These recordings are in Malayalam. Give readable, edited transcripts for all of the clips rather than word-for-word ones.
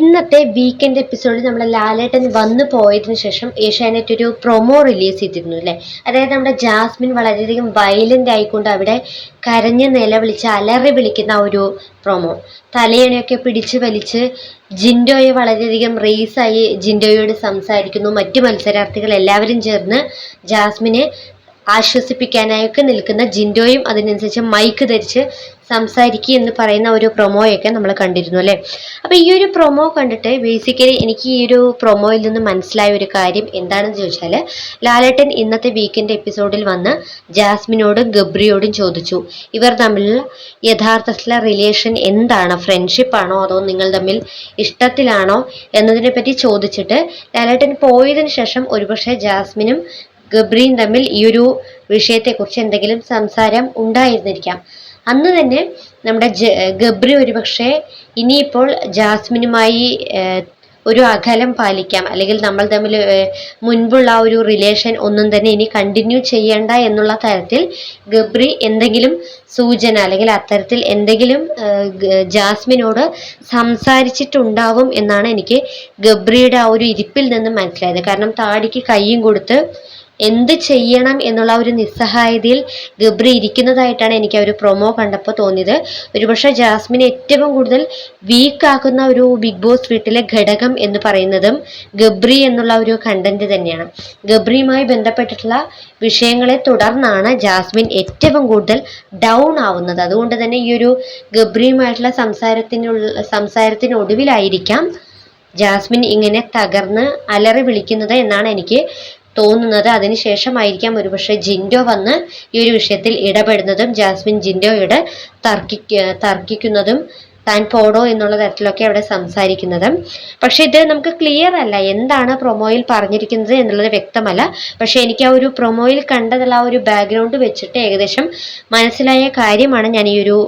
ഇന്നത്തെ വീക്കെൻഡ് എപ്പിസോഡിൽ നമ്മുടെ ലാലേട്ടൻ വന്നു പോയതിനു ശേഷം ഏഷ്യാനെറ്റ് ഒരു പ്രൊമോ റിലീസ് ചെയ്തിരുന്നു അല്ലേ. അതായത് നമ്മുടെ ജാസ്മിൻ വളരെയധികം വയലന്റ് ആയിക്കൊണ്ട് അവിടെ കരഞ്ഞ് നിലവിളിച്ച് അലറി വിളിക്കുന്ന ഒരു പ്രൊമോ. തലയണയൊക്കെ പിടിച്ച് വലിച്ച് ജിൻഡോയെ വളരെയധികം റേസായി ജിൻഡോയോട് സംസാരിക്കുന്നു. മറ്റു മത്സരാർത്ഥികൾ എല്ലാവരും ചേർന്ന് ജാസ്മിനെ ആശ്വസിപ്പിക്കാനായൊക്കെ നിൽക്കുന്ന ജിൻഡോയും അതിനനുസരിച്ച് മൈക്ക് ധരിച്ച് സംസാരിക്കുക എന്ന് പറയുന്ന ഒരു പ്രൊമോയൊക്കെ നമ്മൾ കണ്ടിരുന്നു അല്ലേ. അപ്പോൾ ഈ ഒരു പ്രൊമോ കണ്ടിട്ട് ബേസിക്കലി എനിക്ക് ഈ ഒരു പ്രൊമോയിൽ നിന്ന് മനസ്സിലായ ഒരു കാര്യം എന്താണെന്ന് ചോദിച്ചാൽ, ലാലേട്ടൻ ഇന്നത്തെ വീക്കെൻഡ് എപ്പിസോഡിൽ വന്ന് ജാസ്മിനോടും ഗബ്രിയോടും ചോദിച്ചു, ഇവർ തമ്മിലുള്ള യഥാർത്ഥത്തിലുള്ള റിലേഷൻ എന്താണ്, ഫ്രണ്ട്ഷിപ്പ് ആണോ അതോ നിങ്ങൾ തമ്മിൽ ഇഷ്ടത്തിലാണോ എന്നതിനെ പറ്റി ചോദിച്ചിട്ട് ലാലേട്ടൻ പോയതിനു ശേഷം ഒരുപക്ഷെ ജാസ്മിനും ഗബ്രിയും തമ്മിൽ ഈ ഒരു വിഷയത്തെക്കുറിച്ച് എന്തെങ്കിലും സംസാരം ഉണ്ടായിരുന്നിരിക്കാം. അന്ന് തന്നെ നമ്മുടെ ഗബ്രി ഒരുപക്ഷെ ഇനിയിപ്പോൾ ജാസ്മിനുമായി ഒരു അകലം പാലിക്കാം, അല്ലെങ്കിൽ നമ്മൾ തമ്മിൽ മുൻപുള്ള ആ ഒരു റിലേഷൻ ഒന്നും തന്നെ ഇനി കണ്ടിന്യൂ ചെയ്യേണ്ട എന്നുള്ള തരത്തിൽ ഗബ്രി എന്തെങ്കിലും സൂചന അല്ലെങ്കിൽ അത്തരത്തിൽ എന്തെങ്കിലും ജാസ്മിനോട് സംസാരിച്ചിട്ടുണ്ടാവും എന്നാണ് എനിക്ക് ഗബ്രിയുടെ ആ ഒരു ഇരിപ്പിൽ നിന്ന് മനസ്സിലായത്. കാരണം താടിക്ക് കൈയും കൊടുത്ത് എന്ത് ചെയ്യണം എന്നുള്ള ഒരു നിസ്സഹായതയിൽ ഗബ്രി ഇരിക്കുന്നതായിട്ടാണ് എനിക്ക് ആ ഒരു പ്രൊമോ കണ്ടപ്പോൾ തോന്നിയത്. ഒരുപക്ഷെ ജാസ്മിനെ ഏറ്റവും കൂടുതൽ വീക്കാക്കുന്ന ഒരു ബിഗ് ബോസ് വീട്ടിലെ ഘടകം എന്ന് പറയുന്നതും ഗബ്രി എന്നുള്ള ഒരു കണ്ടന്റ് തന്നെയാണ്. ഗബ്രിയുമായി ബന്ധപ്പെട്ടിട്ടുള്ള വിഷയങ്ങളെ തുടർന്നാണ് ജാസ്മിൻ ഏറ്റവും കൂടുതൽ ഡൗൺ ആവുന്നത്. അതുകൊണ്ട് തന്നെ ഈ ഒരു ഗബ്രിയുമായിട്ടുള്ള സംസാരത്തിനൊടുവിലായിരിക്കാം ജാസ്മിൻ ഇങ്ങനെ തകർന്ന് അലറി വിളിക്കുന്നത് എന്നാണ് എനിക്ക് തോന്നുന്നത്. അതിനുശേഷമായിരിക്കാം ഒരുപക്ഷെ ജിൻഡോ വന്ന് ഈ ഒരു വിഷയത്തിൽ ഇടപെടുന്നതും ജാസ്മിൻ ജിൻഡോയോട് തർക്കിക്കുന്നതും താൻ പോടോ എന്നുള്ള തരത്തിലൊക്കെ അവിടെ സംസാരിക്കുന്നതും. പക്ഷെ ഇത് നമുക്ക് ക്ലിയർ അല്ല, എന്താണ് പ്രൊമോയിൽ പറഞ്ഞിരിക്കുന്നത് എന്നുള്ളത് വ്യക്തമല്ല. പക്ഷെ എനിക്ക് ആ ഒരു പ്രൊമോയിൽ കണ്ടതുള്ള ആ ഒരു ബാക്ക്ഗ്രൗണ്ട് വെച്ചിട്ട് ഏകദേശം മനസ്സിലായ കാര്യമാണ് ഞാൻ ഈ ഒരു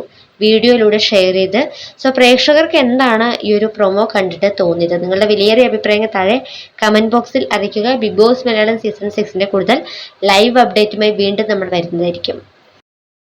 വീഡിയോയിലൂടെ ഷെയർ ചെയ്ത്. സോ പ്രേക്ഷകർക്ക് എന്താണ് ഈ ഒരു പ്രൊമോ കണ്ടിട്ട് തോന്നിയത്? നിങ്ങളുടെ വിലയേറിയ അഭിപ്രായങ്ങൾ താഴെ കമൻറ്റ് ബോക്സിൽ അറിയിക്കുക. ബിഗ് ബോസ് മലയാളം സീസൺ 6 കൂടുതൽ ലൈവ് അപ്ഡേറ്റുമായി വീണ്ടും നമ്മൾ വരുന്നതായിരിക്കും.